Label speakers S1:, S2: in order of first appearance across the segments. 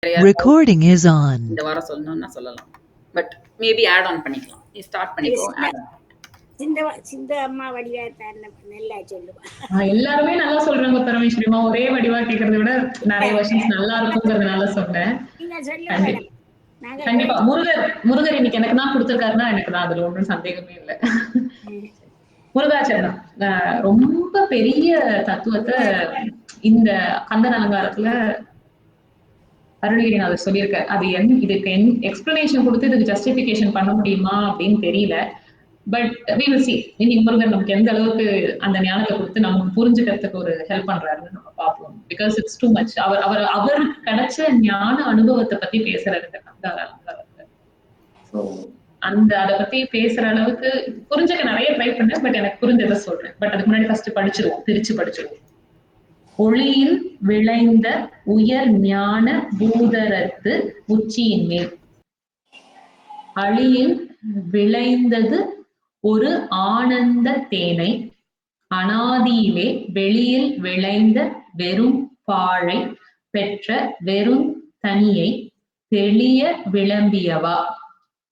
S1: Recording is on.
S2: இந்த வாரம் சொல்லணும்னா சொல்லலாம். பட் மேபி ஆட் ஆன் பண்ணிக்கலாம். நீ ஸ்டார்ட் பண்ணிக்கோ.
S3: சிந்த அம்மா வடிவா நல்லா சொல்லுவா.
S4: எல்லாருமே நல்லா சொல்றாங்க பரமேஸ்வரிமா. ஒரே வடிவா கேட்கறத விட நிறைய வருஷம் நல்லா இருக்குங்கிறதுனால சொன்னேன். கண்டிப்பா முருகர் இன்னைக்கு எனக்கு தான் கொடுத்திருக்காருன்னா எனக்கு தான் அதுல ஒன்றும் சந்தேகமே இல்லை. முருகாச்சரணம் ரொம்ப பெரிய தத்துவத்தை இந்த கந்தன் அலங்காரத்துல அருணகிரிநாதர் சொல்லியிருக்காரு. அது இதுக்கு எக்ஸ்பிளனேஷன் கொடுத்து இதுக்கு ஜஸ்டிபிகேஷன் பண்ண முடியுமா அப்படின்னு தெரியல. But we will see. இன்னைக்கு முருகன் நமக்கு எந்த அளவுக்கு அந்த ஞானத்தை கொடுத்து நமக்கு புரிஞ்சுக்கிறதுக்கு ஒரு ஹெல்ப் பண்றாருன்னு நம்ம பார்ப்போம். Because it's too much. அவருக்கு கிடைச்ச ஞான அனுபவத்தை பத்தி பேசுறாரு இந்த கந்தன் அலங்காரத்துல. ஸோ அதை பத்தி பேசுற அளவுக்கு புரிஞ்சுக்க நிறைய ட்ரை பண்ணேன். பட் எனக்கு புரிஞ்சதை சொல்றேன். பட் அதுக்கு முன்னாடி ஃபர்ஸ்ட் படிச்சிருவோம், பிரிச்சு படிச்சிருவோம். ஒளியில் விளைந்த உயர் ஞான பூதரத்து உச்சியின் மேல் அழியில் விளைந்தது ஒரு ஆனந்த தேனை, அனாதியிலே வெளியில் விளைந்த வெறும் பாழை பெற்ற வெறும் தனியை தெளிய விளம்பியவா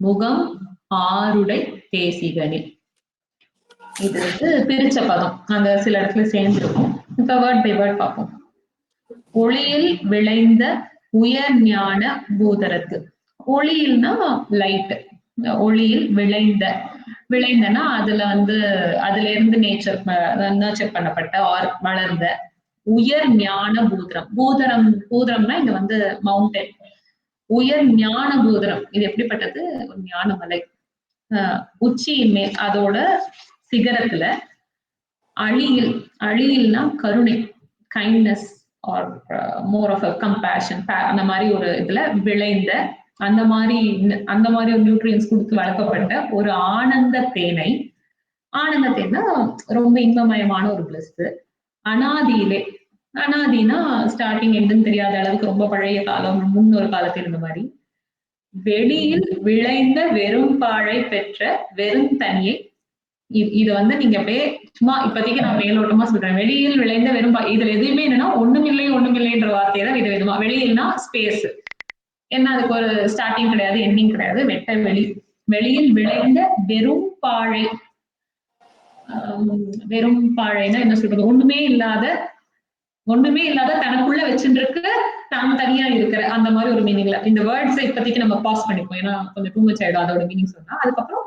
S4: முகம் ஆருடை தேசிகனே. இது பிரிச்ச பதம் அங்க சில இடத்துல சேர்ந்துருக்கும். இப்ப வேர்ட் பை வேர்ட் பார்ப்போம். ஒளியில் விளைந்த உயர் ஞான பூதரத்து. ஒளியில்னா லைட். ஒளியில் விளைந்தனா அதுல இருந்து நேச்சர் பண்ணப்பட்ட ஆர் வளர்ந்த உயர் ஞான பூதரம். பூதரம்னா இங்க மவுண்டன். உயர் ஞான பூதரம் இது எப்படிப்பட்டது? ஒரு ஞான மலை. உச்சியின் மேல் அதோட சிகரத்துல அழியில்னா கருணை, kindness or more of a compassion, அந்த மாதிரி ஒரு இதுல விளைந்த அந்த மாதிரி ஒரு நியூட்ரியன்ஸ் கொடுத்து வளர்க்கப்பட்ட ஒரு ஆனந்த தேனை. ஆனந்த தேனா ரொம்ப இன்பமயமான ஒரு பிளஸ். அனாதினா ஸ்டார்டிங் எண்டுன்னு தெரியாத அளவுக்கு ரொம்ப பழைய காலம், முன்னொரு காலத்தில் இருந்த மாதிரி. வெளியில் விளைந்த வெறும் பாழை பெற்ற வெறும் தனியை. இது நீங்க அப்படியே சும்மா இப்போதைக்கு நான் மேலோட்டமா சொல்றேன். வெளியில் விளைந்த வெறும் இதுல எதுவுமே என்னன்னா ஒண்ணுமில்லைன்ற வார்த்தையை தான் விதவிதமா. வெளியில்னா ஸ்பேஸ், என்ன அதுக்கு ஒரு ஸ்டார்டிங் கிடையாது, எண்டிங் கிடையாது. வெட்ட வெளியில் விளைந்த வெறும் பாழை. வெறும் பாழைன்னா என்ன சொல்றது? ஒண்ணுமே இல்லாத தனக்குள்ள வச்சுருக்கு, தான் தனியா இருக்கிற அந்த மாதிரி ஒரு மீனிங்ல. இந்த வேர்ட்ஸ் இப்போதைக்கு நம்ம பாஸ் பண்ணிப்போம், ஏன்னா கொஞ்சம் டூ மச் ஆயிடும் அதோட மீனிங் சொன்னா. அதுக்கப்புறம்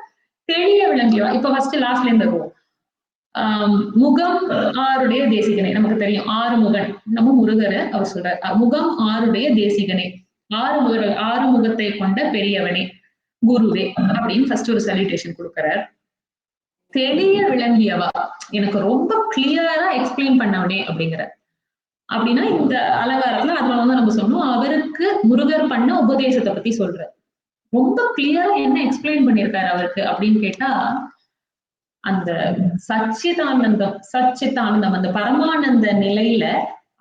S4: தெளிய விளங்கியவா. இப்ப ஃபர்ஸ்ட் லாஸ்ட்ல இருந்து வருவோம். முகம் ஆருடைய தேசிகனை. நமக்கு தெரியும் ஆறு முகன் நம்ம முருகரை அவர் சொல்றார். முகம் ஆருடைய தேசிகனை, ஆறு முகத்தை கொண்ட பெரியவனே குருவே அப்படின்னு ஃபர்ஸ்ட் ஒரு சல்யூட்டேஷன் கொடுக்கிறார். தெளிய விளங்கியவா, எனக்கு ரொம்ப கிளியரா எக்ஸ்பிளைன் பண்ணவனே அப்படிங்கிற. அப்படின்னா இந்த அலங்காரத்துல அதுல நம்ம சொன்னோம், அவருக்கு முருகர் பண்ண உபதேசத்தை பத்தி சொல்ற. ரொம்ப கிளியரா என்ன எக்ஸ்பிளைன் பண்ணியிருக்காரு அவருக்கு அப்படின்னு கேட்டா, அந்த சச்சிதானந்தம் அந்த பரமானந்த நிலையில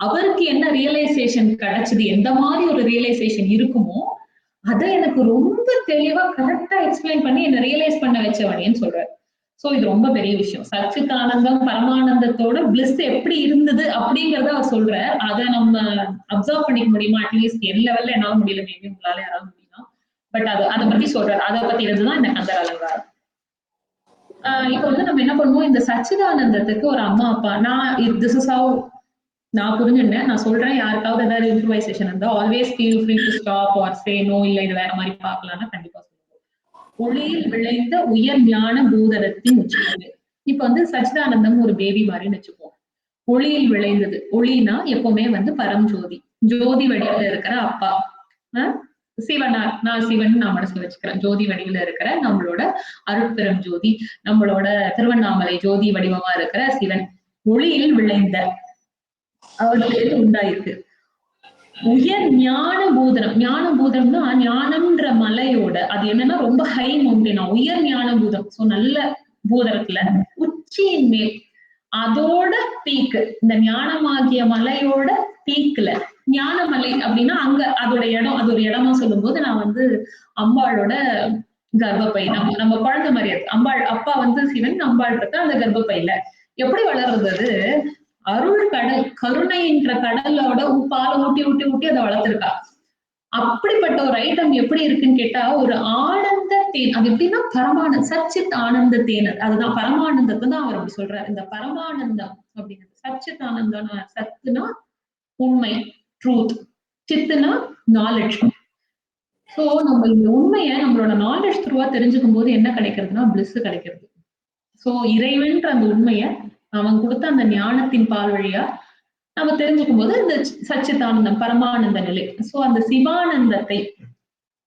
S4: அவருக்கு என்ன ரியலைசேஷன் கிடைச்சது, எந்த மாதிரி ஒரு ரியலைசேஷன் இருக்குமோ அதை எனக்கு ரொம்ப தெளிவா கரெக்டா எக்ஸ்பிளைன் பண்ணி என்ன ரியலைஸ் பண்ண வச்சவனேன்னு சொல்றாரு. சோ இது ரொம்ப பெரிய விஷயம். சச்சிதானந்தம் பரமானந்தத்தோட பிளிஸ் எப்படி இருந்தது அப்படிங்கறத அவர் சொல்றார். அதை நம்ம அப்சர்வ் பண்ணிக்க முடியுமா? அட்லீஸ்ட் என் லெவல்ல என்னால முடியல, மேபி உங்களால யாராவது முடியும். பட் அதை பத்தி சொல்றாரு. அதை பத்தி இருந்துதான் இந்த கந்தர் அலங்காரம். இப்ப நம்ம என்ன பண்ணுவோம், இந்த சச்சிதானந்தத்துக்கு ஒரு அம்மா அப்பா. நான் புரிஞ்சுட்டேன், நான் சொல்றேன். யாருக்காவது ஏதாவது இம்ப்ரூவைசேஷன் இருந்தா always feel free to stop or say no, இல்ல இது வேற மாதிரி பார்க்கலாம்னா கண்டிப்பா சொல்லுவோம். ஒளியில் விளைந்த உயர் ஞான பூதரத்தின் உச்சியில். இப்ப சச்சிதானந்தம் ஒரு பேபி மாதிரின்னு வச்சுப்போம். ஒளியில் விளைந்தது. ஒளினா எப்பவுமே பரம் ஜோதி வடிவில் இருக்கிற அப்பா. நான் சிவன் நான் மனசுல வச்சுக்கிறேன். ஜோதி வடிவில இருக்கிற நம்மளோட அருட்பெரும் ஜோதி, நம்மளோட திருவண்ணாமலை ஜோதி வடிவமா இருக்கிற சிவன். ஒளியில் விளைந்த அவருக்கு உண்டாயிருக்கு உயர் ஞான பூதனம். ஞான பூதம்னா ஞானம்ன்ற மலையோட அது என்னன்னா ரொம்ப ஹை மவுண்டனா உயர் ஞான பூதம். சோ நல்ல பூதரத்துல உச்சியின் மேல் அதோட பீக்கு, இந்த ஞானமாகிய மலையோட பீக்ல ஞானமலை அப்படின்னா அங்க அதோட இடம், அது ஒரு இடமா சொல்லும் போது நான் அம்பாளோட கர்ப்பப்பை, நம்ம குழந்தை மாதிரி இருக்கு. அம்பாள் அப்பா சிவன், அம்பாள் இருக்க அந்த கர்ப்பப்பையில எப்படி வளர்றது? அது அருள் கடல், கருணைன்ற கடலோட பாலை ஊட்டி ஊட்டி ஊட்டி அதை வளர்த்திருக்கா. அப்படிப்பட்ட ஒரு ஐட்டம் எப்படி இருக்குன்னு கேட்டா ஒரு ஆனந்த தேன். அது எப்படின்னா சச்சித் ஆனந்த தேன். அதுதான் பரமானந்தத்தை தான் அவர் அப்படி சொல்றாரு. இந்த பரமானந்தம் அப்படிங்கிறது சச்சித் ஆனந்தம். சத்துனா உண்மை, ட்ரூத். சித்துனா நாலேஜ். சோ நம்ம இந்த உண்மையை நம்மளோட நாலேஜ் த்ரூவா தெரிஞ்சுக்கும் போது என்ன கிடைக்கிறதுனா பிளிஸ் கிடைக்கிறது. சோ இறைவன்ற அந்த உண்மைய அவன் கொடுத்த அந்த ஞானத்தின் பால் வழியா நம்ம தெரிஞ்சுக்கும் போது இந்த சச்சிதானந்தம் பரமானந்த நிலை. சோ அந்த சிவானந்தத்தை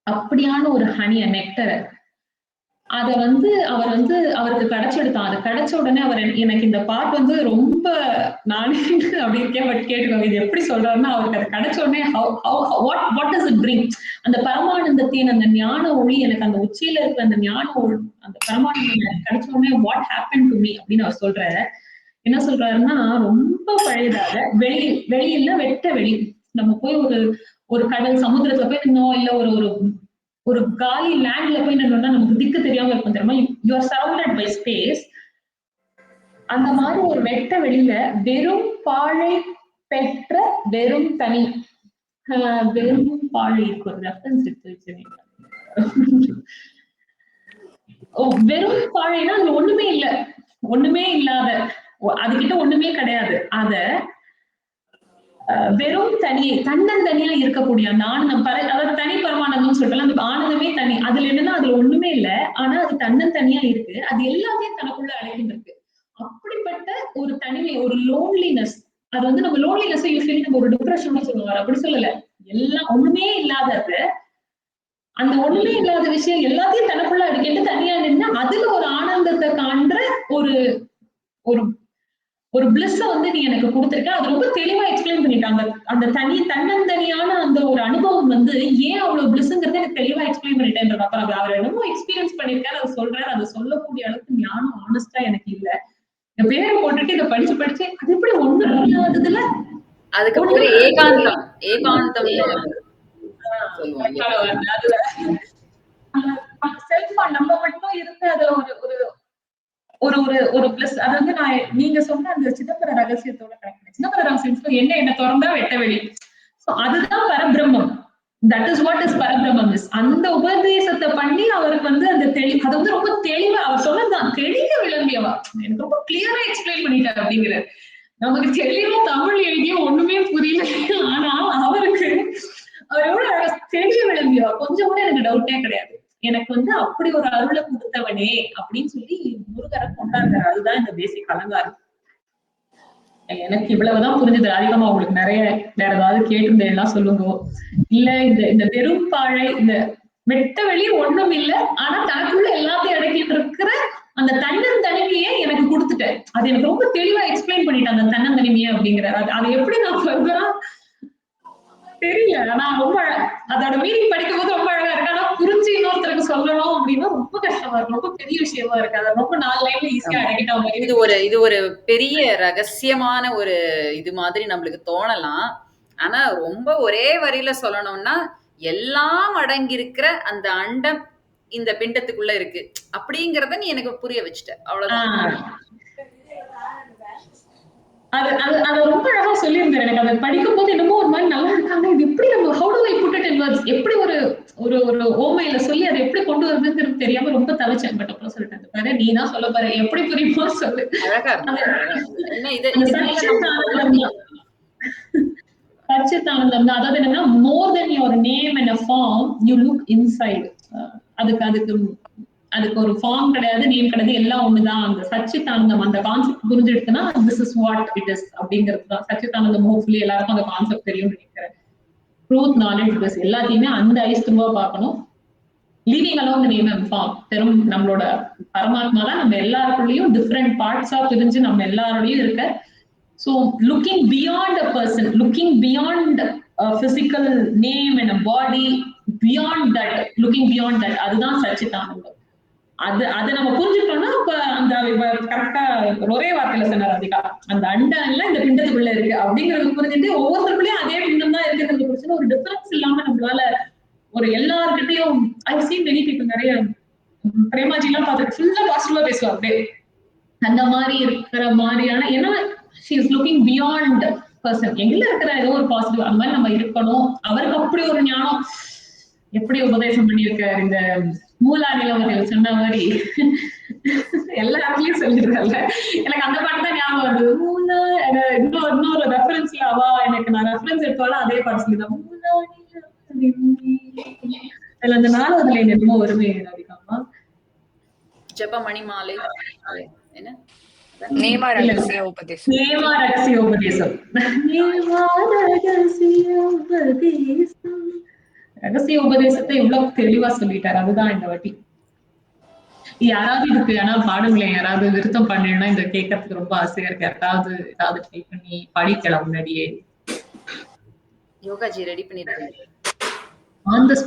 S4: அப்படியான ஒரு ஹனிய நெக்டரை அத அவருக்கு கிடைச்செடுத்தான். அது கிடைச்ச உடனே அவர் எனக்கு இந்த பாட் ரொம்ப நானே அப்படி இருக்கேன். பட் கேட்டுக்கோங்க இது எப்படி சொல்றாருன்னா அவருக்கு அது கிடைச்ச உடனே வாட் டஸ் இட் பிரிங், அந்த பரமானந்தத்தின் அந்த ஞான ஒளி எனக்கு அந்த உச்சியில இருக்கிற அந்த ஞான ஒளி அந்த பரமானந்தம் கிடைச்ச உடனே வாட் ஹேப்பன் டு மீ அப்படின்னு அவர் சொல்றாரு. என்ன சொல்றாருன்னா ரொம்ப பழையதாக வெளியில வெட்ட வெளி. நம்ம போய் ஒரு கடல் சமுத்திரத்துல போய் நின்னோம், இல்ல ஒரு காலி லேண்ட்ல போய் நின்னோம்னா நமக்கு திக்கு தெரியாம இருக்கும் தெரியுமா. You are surrounded by space. அந்த மாதிரி ஒரு வெட்ட வெளியில வெறும் பாழை பெற்ற வெறும் தனி வெறும் பாழை இருக்கு. ஒரு ரெஃபரன்ஸ் எடுத்து வெறும் பாழைனா அதுல ஒண்ணுமே இல்லாத அதுகிட்ட ஒண்ணுமே கிடையாது. அத வெறும் தன்னந்தனியா இருக்கக்கூடிய அந்த ஆனந்தம் அதாவது தனி பரமானந்தம் சொல்றோம். அந்த ஆனந்தமே தனி. அதுல என்னன்னா அதுல ஒண்ணுமே இல்ல, ஆனா அது தன்னந்தனியா இருக்கு. அது எல்லாத்தையும் தனக்குள்ள அடைக்கின்றிருக்கு. அப்படிப்பட்ட ஒரு தனிமை, ஒரு லோன்லினஸ். அது நம்ம லோன்லினஸ் யூஸ்வலி நம்ம ஒரு டிப்ரெஷன் சொல்லுவாங்க. அப்படி சொல்லல. எல்லாம் ஒண்ணுமே இல்லாதது, அந்த ஒண்ணுமே இல்லாத விஷயம் எல்லாத்தையும் தனக்குள்ள அடிக்கிட்டு தனியா நின்று அதுல ஒரு ஆனந்தத்தை காண்ற ஒரு பிளஸ் நீ எனக்கு கொடுத்திருக்க. அது ரொம்ப தெளிவா எக்ஸ்பிளைன் பண்ணிட்டாங்க. அந்த தன்னந்தனியான அந்த ஒரு அனுபவம் ஏன் அவ்வளவு பிளஸ்ங்கிறத எனக்கு தெளிவா எக்ஸ்பிளைன் பண்ணிட்டேன். அப்புறம் அவர் என்னமோ எக்ஸ்பீரியன்ஸ் பண்ணிருக்காரு, அதை சொல்றாரு. அதை சொல்லக்கூடிய அளவுக்கு ஞானம் ஆனஸ்டா எனக்கு இல்ல. என் பேரை போட்டுட்டு இதை படிச்சு அது எப்படி ஒண்ணு இல்லாததுல
S2: அதுக்கப்புறம் ஏகாந்தம்
S4: செல்ஃபா நம்ம மட்டும் இருந்து அதுல ஒரு பிளஸ். அதாவது நீங்க சொன்ன அந்த சிதம்பர ரகசியத்தோட கனெக்ட். சிதம்பர ரகசியம் என்ன திறந்தா வெட்ட வெளி. அதுதான் பரபிரம்மம். தட் இஸ் வாட் இஸ் பரபிரம்மம் இஸ். அந்த உபதேசத்தை பண்ணி அவருக்கு அந்த அது ரொம்ப தெளிவா அவர் சொன்னதுதான் தெளிவா விளம்பியவா. எனக்கு ரொம்ப கிளியரா எக்ஸ்பிளைன் பண்ணிட்டாரு அப்படிங்கிறார். நமக்கு தெளிவா தமிழ் எழுதிய ஒண்ணுமே புரியல, ஆனா அவருக்கு அவர் எவ்வளவு தெளிவா விளம்பியவா. கொஞ்சம் கூட எனக்கு டவுட்டே கிடையாது. எனக்கு அப்படி ஒரு அருளை கொடுத்தவனே அப்படின்னு சொல்லி முருகரை கொண்டாடுறாரு. அதுதான் இந்த பேசிக் அலங்காரம். எனக்கு இவ்வளவுதான் புரிஞ்சது. அதிகமா உங்களுக்கு நிறைய வேற ஏதாவது கேட்டிருந்தேன் சொல்லுங்க. இல்ல இந்த பெரும்பாழை இந்த வெட்ட வெளி ஒண்ணும் இல்ல, ஆனா தனக்குள்ள எல்லாத்தையும் அடக்கிட்டு இருக்கிற அந்த தன்னந்தனிமையை எனக்கு கொடுத்துட்டேன். அது எனக்கு ரொம்ப தெளிவா எக்ஸ்பிளைன் பண்ணிட்டேன் அந்த தன்னந்தனிமையை அப்படிங்கிற. அதை எப்படி நான் சொல்றேன்னா தெரியல. ஆனா ரொம்ப அதோட மீனிங் படிக்கும் போது ரொம்ப அழகா இருக்கு. ஆனா புரிஞ்சு இன்னொருத்தருக்கு சொல்லணும் அப்படின்னா ரொம்ப கஷ்டமா இருக்கு. ரொம்ப பெரிய விஷயமா இருக்கு. அதை ரொம்ப 4 லைன்ல ஈஸியா அடக்கிட்ட மாதிரி.
S2: இது ஒரு பெரிய ரகசியமான ஒரு இது மாதிரி நம்மளுக்கு தோணலாம். ஆனா ரொம்ப ஒரே வரியில சொல்லணும்னா எல்லாம் அடங்கியிருக்கிற அந்த அண்டம் இந்த பிண்டத்துக்குள்ள இருக்கு அப்படிங்கறத நீ எனக்கு புரிய வச்சுட்ட. அவ்வளவுதான்.
S4: அது ரொம்ப அழகா சொல்லியிருந்தாரு. எனக்கு அதை படிக்கும் போது என்னமோ ஒரு மாதிரி நல்லா இருக்காங்க. இது எப்படி நம்ம how do I put it in words, எப்படி ஒரு ஓமையில சொல்லி அதை எப்படி கொண்டு வருதுங்கிறது தெரியாம ரொம்ப தவிச்சேன். பட் அப்புறம் சொல்லிட்டேன், நீ தான் சொல்ல பாரு, எப்படி புரியுமோ சொல்லு. சச்சிதானந்தம் தான். அதாவது என்னன்னா more then your name and a form you look inside. அதுக்கு ஒரு ஃபார்ம் கிடையாது, நேம் கிடையாது, எல்லாம் ஒண்ணுதான். அந்த சச்சிதானந்தம் அந்த கான்செப்ட் புரிஞ்சிடுச்சுன்னா this is what it is அப்படிங்கிறது தான் சச்சிதானந்தம். ஹோப்ஃபுல்லி எல்லாருக்கும் அந்த கான்செப்ட் தெரியும் நினைக்கிறேன். ட்ரூத், நாலேஜ், பிளஸ் எல்லாத்தையுமே அந்த ஐஸ்துவா பார்க்கணும். Leaving alone the name and form. பெரும் நம்மளோட பரமாத்மா தான் நம்ம எல்லாருக்குள்ளயும் டிஃப்ரெண்ட் பார்ட்ஸா பிரிஞ்சு நம்ம எல்லாரோடையும் இருக்க. So looking beyond a person, looking beyond a physical name and a body, beyond that, looking beyond that, அதுதான் சச்சிதானந்தம். அதை நம்ம புரிஞ்சுட்டோம்னா இப்ப அந்த கரெக்டா ஒரே வார்த்தையில சொன்னார் அதிகா, அந்த அண்டம்ல இந்த பிண்டத்துக்குள்ள இருக்கு அப்படிங்கறது புரிஞ்சுட்டு ஒவ்வொருத்தருக்குள்ளயும் அதே பிண்டம் தான் இருக்குங்கிறது புரிச்சுன்னா ஒரு டிஃபரன்ஸ் இல்லாம நம்மளால ஒரு எல்லாருக்கிட்டையும் ஐ சீன் மெனி பீப்புள் நிறைய பிரேமாஜி எல்லாம் பார்த்துட்டு ஃபுல்லா பாசிட்டிவா பேசுவாங்க. அந்த மாதிரி இருக்கிற மாதிரியான, ஏன்னா she is looking beyond person எங்கள இருக்கிற ஏதோ ஒரு பாசிட்டிவ் அந்த மாதிரி நம்ம இருக்கணும். அவருக்கு அப்படி ஒரு ஞானம் எப்படி உபதேசம் பண்ணியிருக்காரு. இந்த மூலாநிலவர்கள் சொன்ன மாதிரி எல்லா இடத்துலயும் சொல்லிடுறல. எனக்கு அந்த பாட்டு தான் ஞாபகம் வருது. இன்னொரு ரெஃபரன்ஸ்ல எனக்கு நான் ரெஃபரன்ஸ் எடுத்தாலும் அதே பாட்டு சொல்லிதான். அதுல அந்த 4வது லைன் என்னமோ வருமே அதிகமா.
S2: ஜெபமணி மாலை என்ன
S5: நேமா ரகசிய உபதேசம்.
S4: நேமா ரகசிய உபதேசம். நேமா ரகசிய உபதேசம். ரகசிய உபதேசத்தை எவ்வளவு தெளிவா சொல்லிட்டாரு. அதுதான் இந்த வாட்டி. யாராவது இதுக்கு ஆனா பாடுங்களேன், யாராவது விருத்தம் பண்ணா இந்த கேட்கறதுக்கு ரொம்ப ஆசையா இருக்கு. யாராவது ஏதாவது ட்ரை பண்ணி படிக்கலாம் முன்னாடியே.
S2: யோகாஜி ரெடி பண்ணிருக்காங்க.
S4: On the